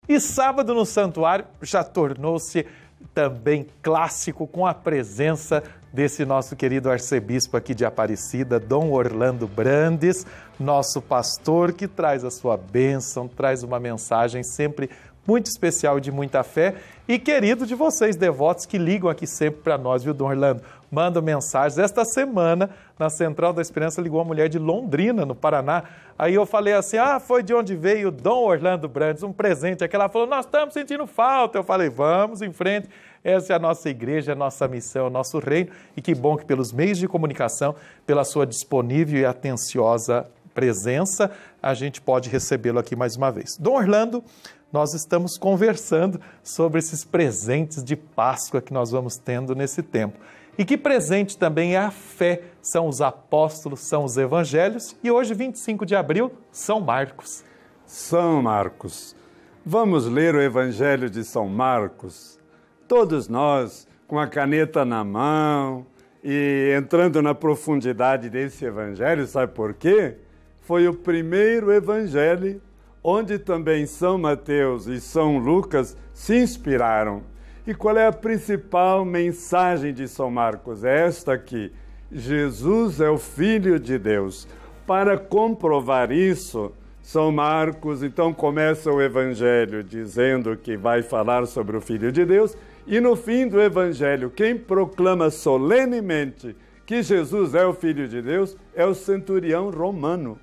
E sábado no santuário já tornou-se também clássico com a presença desse nosso querido arcebispo aqui de Aparecida, Dom Orlando Brandes, nosso pastor, que traz a sua bênção, traz uma mensagem sempre muito especial e de muita fé, e querido de vocês, devotos, que ligam aqui sempre para nós, viu, Dom Orlando? Mandam mensagens. Esta semana, na Central da Esperança, ligou uma mulher de Londrina, no Paraná. Aí eu falei assim, foi de onde veio o Dom Orlando Brandes, um presente. Aqui ela falou, nós estamos sentindo falta. Eu falei, vamos em frente. Essa é a nossa igreja, a nossa missão, o nosso reino. E que bom que pelos meios de comunicação, pela sua disponível e atenciosa presença, a gente pode recebê-lo aqui mais uma vez. Dom Orlando, nós estamos conversando sobre esses presentes de Páscoa que nós vamos tendo nesse tempo. E que presente também é a fé, são os apóstolos, são os evangelhos, e hoje, 25 de abril, São Marcos. São Marcos. Vamos ler o Evangelho de São Marcos. Todos nós, com a caneta na mão e entrando na profundidade desse Evangelho, sabe por quê? Foi o primeiro Evangelho onde também São Mateus e São Lucas se inspiraram. E qual é a principal mensagem de São Marcos? É esta aqui: Jesus é o Filho de Deus. Para comprovar isso, São Marcos então começa o Evangelho dizendo que vai falar sobre o Filho de Deus, e no fim do Evangelho, quem proclama solenemente que Jesus é o Filho de Deus é o centurião romano,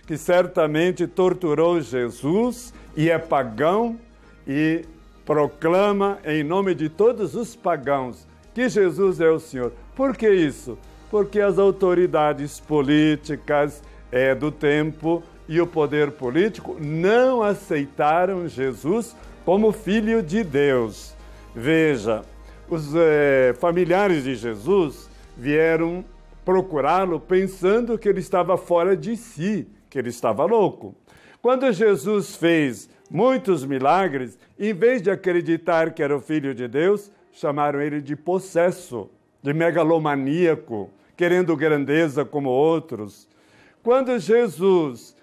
que certamente torturou Jesus e é pagão e proclama em nome de todos os pagãos que Jesus é o Senhor. Por que isso? Porque as autoridades políticas do tempo e o poder político não aceitaram Jesus como Filho de Deus. Veja, os familiares de Jesus vieram procurá-lo pensando que ele estava fora de si, que ele estava louco. Quando Jesus fez muitos milagres, em vez de acreditar que era o Filho de Deus, chamaram ele de possesso, de megalomaníaco, querendo grandeza como outros. Quando Jesus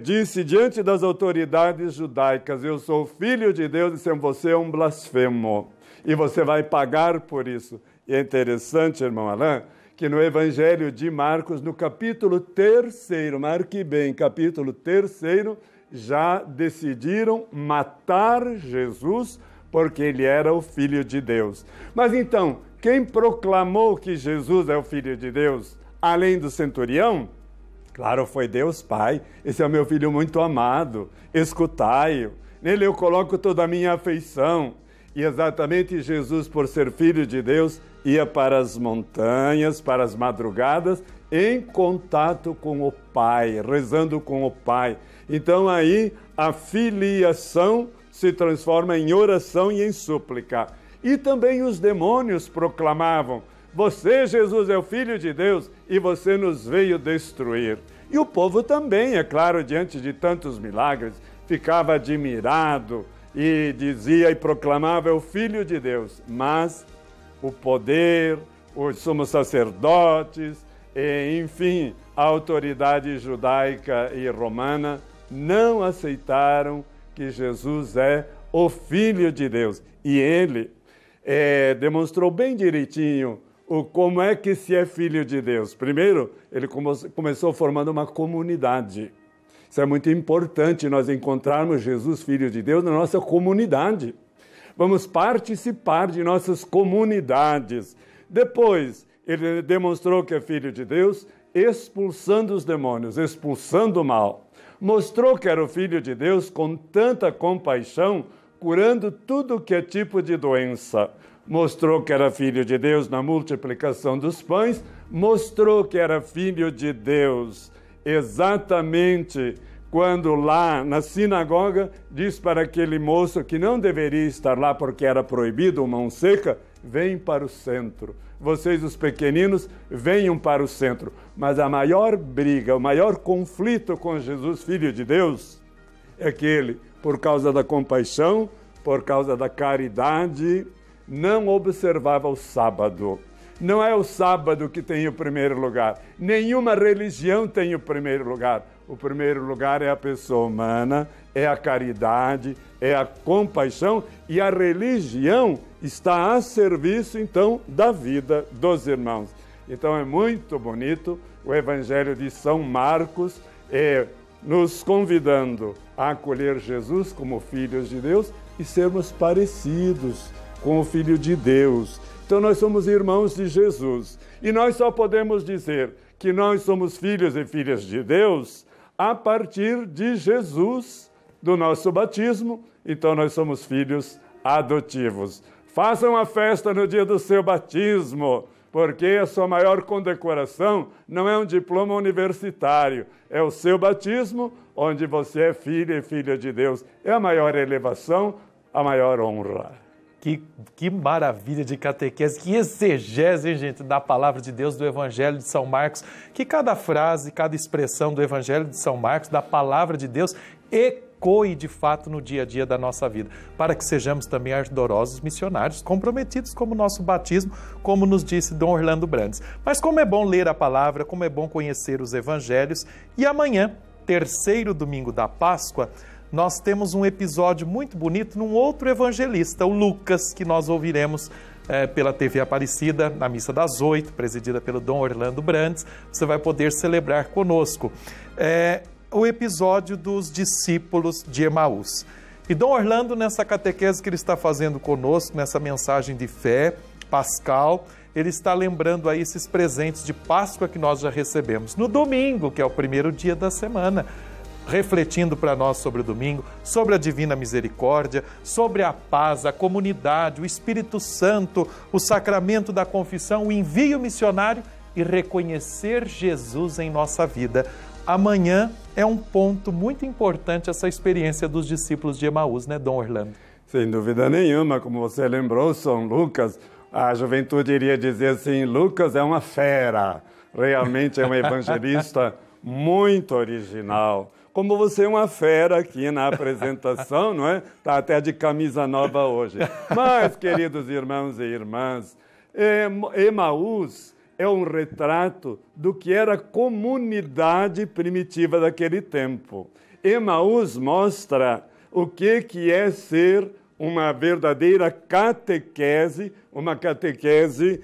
disse diante das autoridades judaicas, eu sou Filho de Deus, disseram, você é um blasfemo e você vai pagar por isso. E é interessante, irmão Alain, que no Evangelho de Marcos, no capítulo 3º, marque bem, capítulo 3º, já decidiram matar Jesus porque ele era o Filho de Deus. Mas então, quem proclamou que Jesus é o Filho de Deus, além do centurião? Claro, foi Deus Pai. Esse é o meu filho muito amado, escutai-o. Nele eu coloco toda a minha afeição. E exatamente Jesus, por ser Filho de Deus, ia para as montanhas, para as madrugadas, em contato com o Pai, rezando com o Pai. Então aí a filiação se transforma em oração e em súplica. E também os demônios proclamavam, você, Jesus, é o Filho de Deus e você nos veio destruir. E o povo também, é claro, diante de tantos milagres, ficava admirado e dizia e proclamava, é o Filho de Deus. Mas o poder, os sumos sacerdotes, enfim, a autoridade judaica e romana não aceitaram que Jesus é o Filho de Deus. E ele demonstrou bem direitinho como é que se é Filho de Deus. Primeiro, ele começou formando uma comunidade. Isso é muito importante, nós encontrarmos Jesus, Filho de Deus, na nossa comunidade. Vamos participar de nossas comunidades. Depois, ele demonstrou que é Filho de Deus, expulsando os demônios, expulsando o mal. Mostrou que era o Filho de Deus com tanta compaixão, curando tudo que é tipo de doença. Mostrou que era Filho de Deus na multiplicação dos pães, mostrou que era Filho de Deus exatamente quando lá na sinagoga diz para aquele moço que não deveria estar lá porque era proibido, mão seca, vem para o centro. Vocês, os pequeninos, venham para o centro. Mas a maior briga, o maior conflito com Jesus, Filho de Deus, é que ele, por causa da compaixão, por causa da caridade, não observava o sábado. Não é o sábado que tem o primeiro lugar. Nenhuma religião tem o primeiro lugar. O primeiro lugar é a pessoa humana, é a caridade, é a compaixão, e a religião está a serviço, então, da vida dos irmãos. Então é muito bonito o Evangelho de São Marcos, nos convidando a acolher Jesus como filhos de Deus e sermos parecidos com o Filho de Deus. Então nós somos irmãos de Jesus. E nós só podemos dizer que nós somos filhos e filhas de Deus a partir de Jesus, do nosso batismo. Então nós somos filhos adotivos. Façam a festa no dia do seu batismo, porque a sua maior condecoração não é um diploma universitário, é o seu batismo, onde você é filho e filha de Deus. É a maior elevação, a maior honra. Que maravilha de catequese, que exegese, hein, gente, da palavra de Deus, do Evangelho de São Marcos, que cada frase, cada expressão do Evangelho de São Marcos, da palavra de Deus, ecoe de fato no dia a dia da nossa vida, para que sejamos também ardorosos missionários, comprometidos como o nosso batismo, como nos disse Dom Orlando Brandes. Mas como é bom ler a palavra, como é bom conhecer os Evangelhos, e amanhã, terceiro domingo da Páscoa, nós temos um episódio muito bonito num outro evangelista, o Lucas, que nós ouviremos pela TV Aparecida, na Missa das 8, presidida pelo Dom Orlando Brandes. Você vai poder celebrar conosco o episódio dos discípulos de Emaús. E Dom Orlando, nessa catequese que ele está fazendo conosco, nessa mensagem de fé pascal, ele está lembrando aí esses presentes de Páscoa que nós já recebemos no domingo, que é o primeiro dia da semana, refletindo para nós sobre o domingo, sobre a divina misericórdia, sobre a paz, a comunidade, o Espírito Santo, o sacramento da confissão, o envio missionário e reconhecer Jesus em nossa vida. Amanhã é um ponto muito importante essa experiência dos discípulos de Emaús, né, Dom Orlando? Sem dúvida nenhuma, como você lembrou, São Lucas, a juventude iria dizer assim, Lucas é uma fera, realmente é um evangelista muito original. Como você é uma fera aqui na apresentação, não é? Está até de camisa nova hoje. Mas, queridos irmãos e irmãs, Emaús é um retrato do que era a comunidade primitiva daquele tempo. Emaús mostra o que é ser uma verdadeira catequese, uma catequese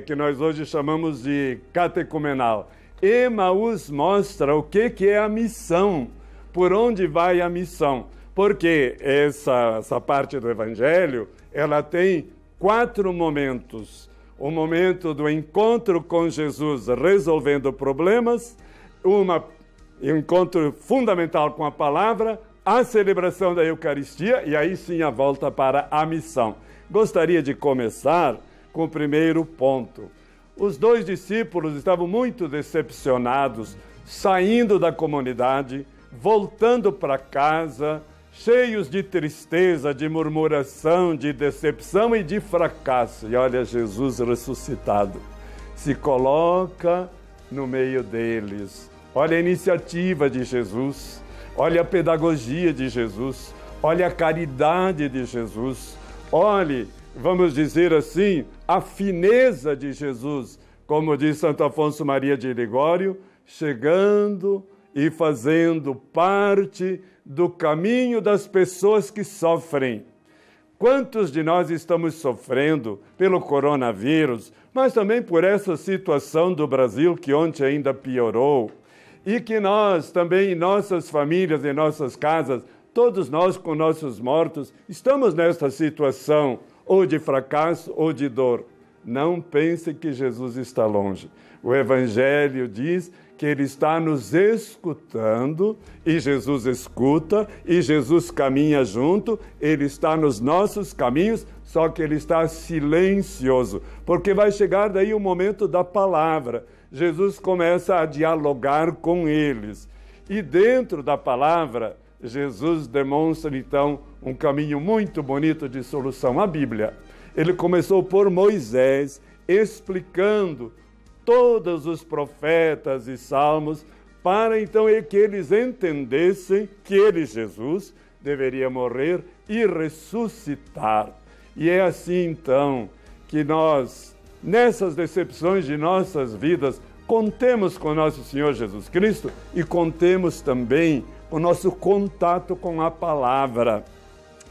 que nós hoje chamamos de catecumenal. Emaús mostra o que é a missão, por onde vai a missão. Porque essa parte do Evangelho, ela tem 4 momentos. O momento do encontro com Jesus resolvendo problemas, um encontro fundamental com a palavra, a celebração da Eucaristia e aí sim a volta para a missão. Gostaria de começar com o primeiro ponto. Os 2 discípulos estavam muito decepcionados, saindo da comunidade, voltando para casa, cheios de tristeza, de murmuração, de decepção e de fracasso. E olha Jesus ressuscitado, se coloca no meio deles. Olha a iniciativa de Jesus, olha a pedagogia de Jesus, olha a caridade de Jesus, olhe, vamos dizer assim, a fineza de Jesus, como diz Santo Afonso Maria de Ligório, chegando e fazendo parte do caminho das pessoas que sofrem. Quantos de nós estamos sofrendo pelo coronavírus, mas também por essa situação do Brasil que ontem ainda piorou, e que nós também, em nossas famílias, em nossas casas, todos nós com nossos mortos, estamos nesta situação, ou de fracasso ou de dor. Não pense que Jesus está longe. O Evangelho diz que Ele está nos escutando, e Jesus escuta, e Jesus caminha junto, Ele está nos nossos caminhos, só que Ele está silencioso, porque vai chegar daí o momento da palavra. Jesus começa a dialogar com eles, e dentro da palavra, Jesus demonstra, então, um caminho muito bonito de solução. A Bíblia, ele começou por Moisés, explicando todos os profetas e salmos, para então que eles entendessem que ele, Jesus, deveria morrer e ressuscitar. E é assim, então, que nós, nessas decepções de nossas vidas, contemos com nosso Senhor Jesus Cristo e contemos também o nosso contato com a palavra.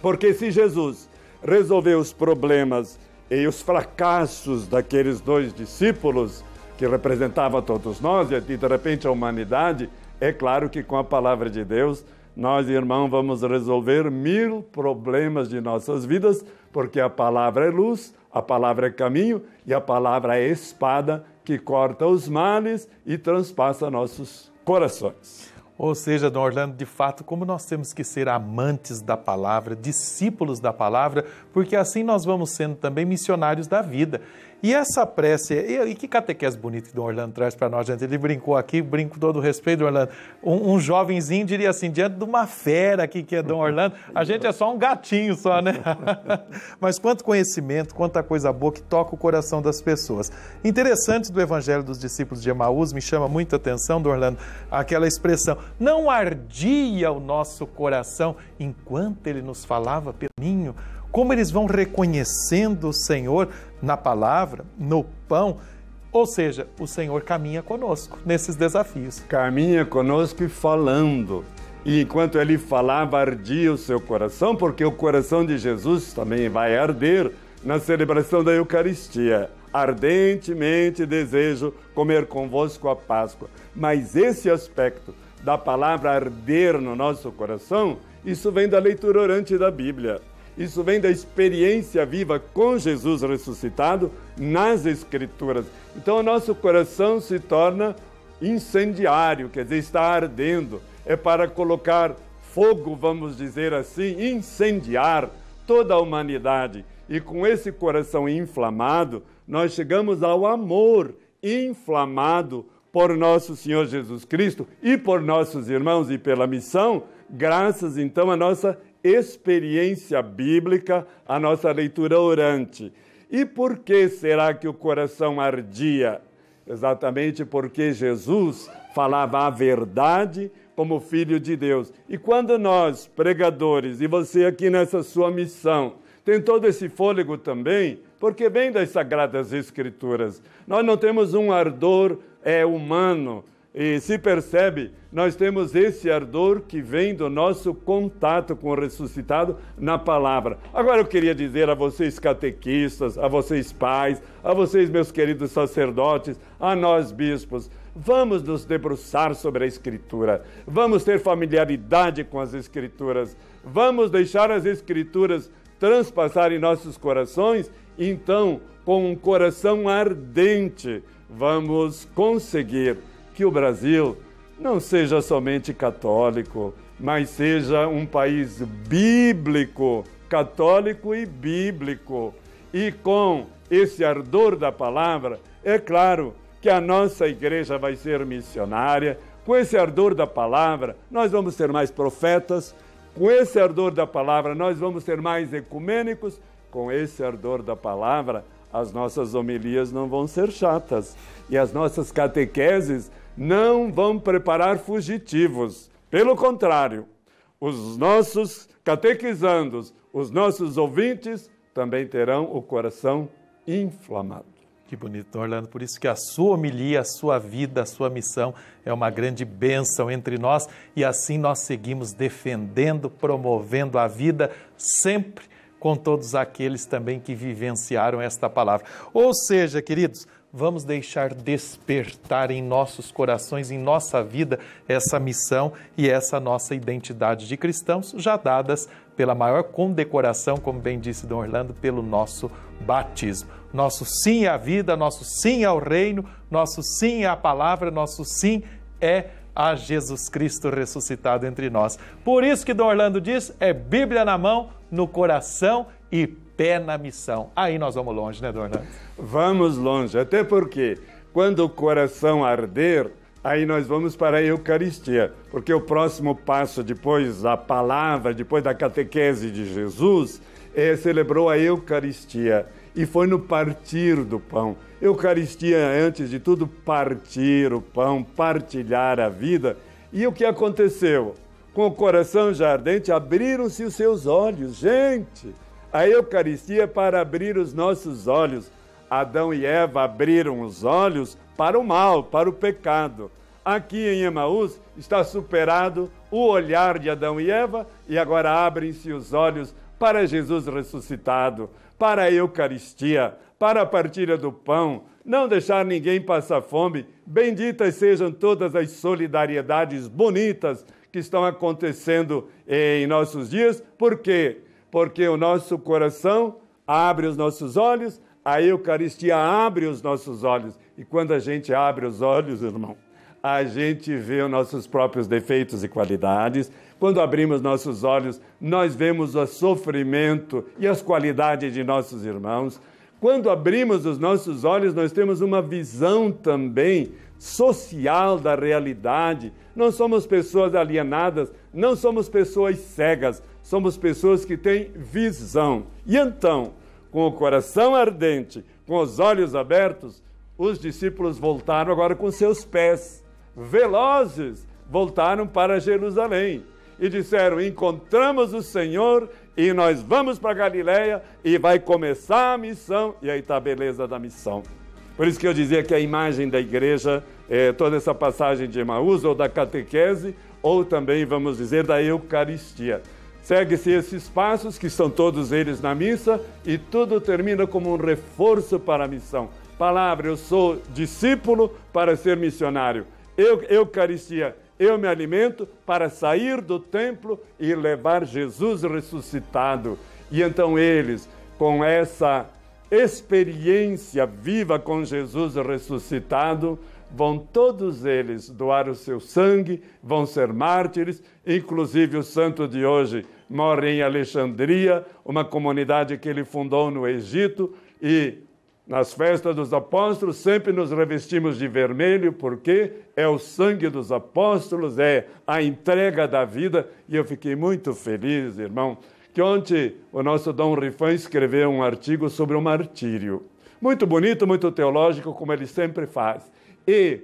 Porque se Jesus resolveu os problemas e os fracassos daqueles 2 discípulos, que representavam todos nós e de repente a humanidade, é claro que com a palavra de Deus, nós, irmãos, vamos resolver 1000 problemas de nossas vidas, porque a palavra é luz, a palavra é caminho e a palavra é espada que corta os males e transpassa nossos corações. Ou seja, Dom Orlando, de fato, como nós temos que ser amantes da palavra, discípulos da palavra, porque assim nós vamos sendo também missionários da vida. E essa prece, e que catequese bonita que Dom Orlando traz para nós, gente. Ele brincou aqui, brinco com todo o respeito, Dom Orlando. Um jovenzinho diria assim, diante de uma fera aqui que é Dom Orlando, a gente é só um gatinho só, né? Mas quanto conhecimento, quanta coisa boa que toca o coração das pessoas. Interessante do Evangelho dos Discípulos de Emaús, me chama muita atenção, Dom Orlando, aquela expressão, não ardia o nosso coração enquanto ele nos falava pelo caminho. Como eles vão reconhecendo o Senhor na palavra, no pão, ou seja, o Senhor caminha conosco nesses desafios. Caminha conosco e falando. E enquanto ele falava, ardia o seu coração, porque o coração de Jesus também vai arder na celebração da Eucaristia. Ardentemente desejo comer convosco a Páscoa. Mas esse aspecto da palavra arder no nosso coração, isso vem da leitura orante da Bíblia. Isso vem da experiência viva com Jesus ressuscitado nas Escrituras. Então, o nosso coração se torna incendiário, quer dizer, está ardendo. É para colocar fogo, vamos dizer assim, incendiar toda a humanidade. E com esse coração inflamado, nós chegamos ao amor inflamado por nosso Senhor Jesus Cristo e por nossos irmãos e pela missão, graças então à nossa experiência bíblica, a nossa leitura orante. E por que será que o coração ardia? Exatamente porque Jesus falava a verdade como Filho de Deus. E quando nós, pregadores, e você aqui nessa sua missão, tem todo esse fôlego também, porque vem das Sagradas Escrituras. Nós não temos um ardor humano, e se percebe, nós temos esse ardor que vem do nosso contato com o ressuscitado na palavra. Agora eu queria dizer a vocês catequistas, a vocês pais, a vocês meus queridos sacerdotes, a nós bispos, vamos nos debruçar sobre a Escritura, vamos ter familiaridade com as Escrituras, vamos deixar as Escrituras transpassar em nossos corações, então, com um coração ardente, vamos conseguir que o Brasil não seja somente católico, mas seja um país bíblico, católico e bíblico. E com esse ardor da palavra, é claro que a nossa igreja vai ser missionária. Com esse ardor da palavra, nós vamos ser mais profetas. Com esse ardor da palavra, nós vamos ser mais ecumênicos. Com esse ardor da palavra, as nossas homilias não vão ser chatas. E as nossas catequeses não vão preparar fugitivos. Pelo contrário, os nossos catequizandos, os nossos ouvintes, também terão o coração inflamado. Que bonito, Orlando. Por isso que a sua homilia, a sua vida, a sua missão é uma grande bênção entre nós e assim nós seguimos defendendo, promovendo a vida sempre com todos aqueles também que vivenciaram esta palavra. Ou seja, queridos, vamos deixar despertar em nossos corações, em nossa vida, essa missão e essa nossa identidade de cristãos, já dadas pela maior condecoração, como bem disse Dom Orlando, pelo nosso batismo. Nosso sim à vida, nosso sim ao reino, nosso sim à palavra, nosso sim é a Jesus Cristo ressuscitado entre nós. Por isso que Dom Orlando diz, é Bíblia na mão, no coração e pé na missão. Aí nós vamos longe, né, Dom Orlando? Vamos longe, até porque quando o coração arder, aí nós vamos para a Eucaristia, porque o próximo passo depois da palavra, depois da catequese de Jesus, celebrou a Eucaristia e foi no partir do pão. Eucaristia, antes de tudo, partir o pão, partilhar a vida. E o que aconteceu? Com o coração já ardente, abriram-se os seus olhos. Gente, a Eucaristia é para abrir os nossos olhos. Adão e Eva abriram os olhos para o mal, para o pecado. Aqui em Emaús está superado o olhar de Adão e Eva e agora abrem-se os olhos para Jesus ressuscitado, para a Eucaristia, para a partilha do pão, não deixar ninguém passar fome. Benditas sejam todas as solidariedades bonitas que estão acontecendo em nossos dias. Por quê? Porque o nosso coração abre os nossos olhos, a Eucaristia abre os nossos olhos. E quando a gente abre os olhos, irmão, a gente vê os nossos próprios defeitos e qualidades. Quando abrimos nossos olhos, nós vemos o sofrimento e as qualidades de nossos irmãos. Quando abrimos os nossos olhos, nós temos uma visão também social da realidade. Não somos pessoas alienadas, não somos pessoas cegas, somos pessoas que têm visão. E então, com o coração ardente, com os olhos abertos, os discípulos voltaram agora com seus pés velozes, voltaram para Jerusalém e disseram: encontramos o Senhor e nós vamos para Galileia e vai começar a missão. E aí está a beleza da missão. Por isso que eu dizia que a imagem da igreja é toda essa passagem de Emaús, ou da catequese, ou também, vamos dizer, da Eucaristia. Segue-se esses passos, que são todos eles na missa, e tudo termina como um reforço para a missão. Palavra: eu sou discípulo para ser missionário. Eucaristia: eu me alimento para sair do templo e levar Jesus ressuscitado. E então eles, com essa experiência viva com Jesus ressuscitado, vão todos eles doar o seu sangue, vão ser mártires. Inclusive o santo de hoje morre em Alexandria, uma comunidade que ele fundou no Egito, e nas festas dos apóstolos sempre nos revestimos de vermelho, porque é o sangue dos apóstolos, é a entrega da vida. E eu fiquei muito feliz, irmão, que ontem o nosso Dom Rifan escreveu um artigo sobre o martírio. Muito bonito, muito teológico, como ele sempre faz. E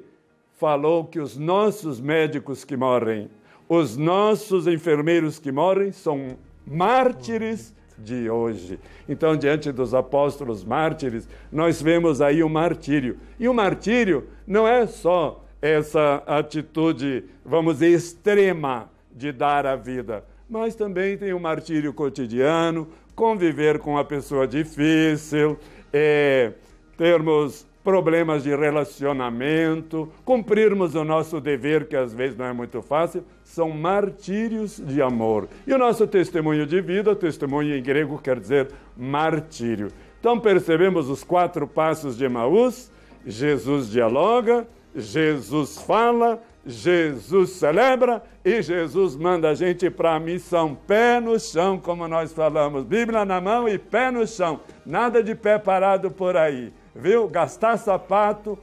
falou que os nossos médicos que morrem, os nossos enfermeiros que morrem, são mártires de hoje. Então, diante dos apóstolos mártires, nós vemos aí o martírio. E o martírio não é só essa atitude, vamos dizer, extrema de dar a vida, mas também tem o martírio cotidiano, conviver com uma pessoa difícil, termos problemas de relacionamento, cumprirmos o nosso dever, que às vezes não é muito fácil. São martírios de amor. E o nosso testemunho de vida, testemunho em grego quer dizer martírio. Então percebemos os 4 passos de Emaús: Jesus dialoga, Jesus fala, Jesus celebra e Jesus manda a gente para a missão. Pé no chão, como nós falamos, Bíblia na mão e pé no chão. Nada de pé parado por aí, viu? Gastar sapato.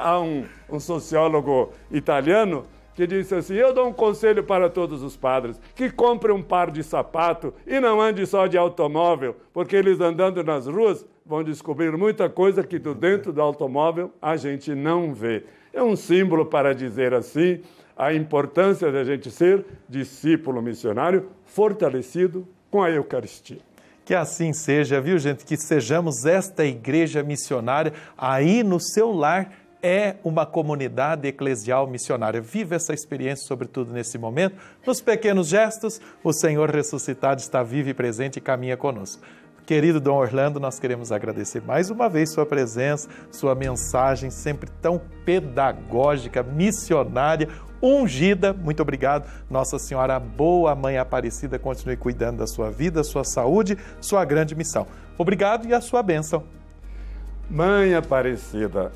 Há um sociólogo italiano que disse assim: eu dou um conselho para todos os padres, que comprem um par de sapato e não ande só de automóvel, porque eles andando nas ruas vão descobrir muita coisa que do dentro do automóvel a gente não vê. É um símbolo para dizer assim a importância de a gente ser discípulo missionário fortalecido com a Eucaristia. Que assim seja, viu, gente? Que sejamos esta igreja missionária aí no seu lar. É uma comunidade eclesial missionária. Viva essa experiência, sobretudo nesse momento. Nos pequenos gestos, o Senhor ressuscitado está vivo e presente e caminha conosco. Querido Dom Orlando, nós queremos agradecer mais uma vez sua presença, sua mensagem sempre tão pedagógica, missionária, ungida. Muito obrigado. Nossa Senhora, boa Mãe Aparecida, continue cuidando da sua vida, sua saúde, sua grande missão. Obrigado e a sua bênção. Mãe Aparecida,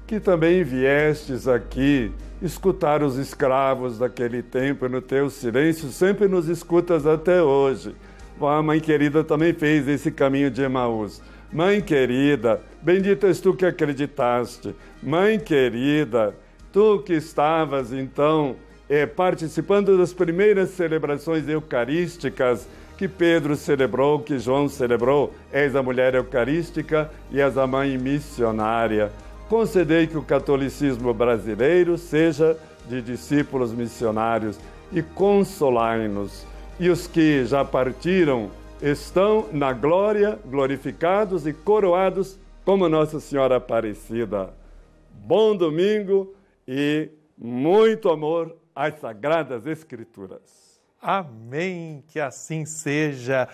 que também viestes aqui escutar os escravos daquele tempo, no teu silêncio sempre nos escutas até hoje. A Mãe querida também fez esse caminho de Emaús. Mãe querida, bendita és tu que acreditaste. Mãe querida, tu que estavas então participando das primeiras celebrações eucarísticas que Pedro celebrou, que João celebrou, és a mulher eucarística e és a mãe missionária. Concedei que o catolicismo brasileiro seja de discípulos missionários e consolai-nos. E os que já partiram estão na glória, glorificados e coroados como Nossa Senhora Aparecida. Bom domingo e muito amor às Sagradas Escrituras. Amém, que assim seja.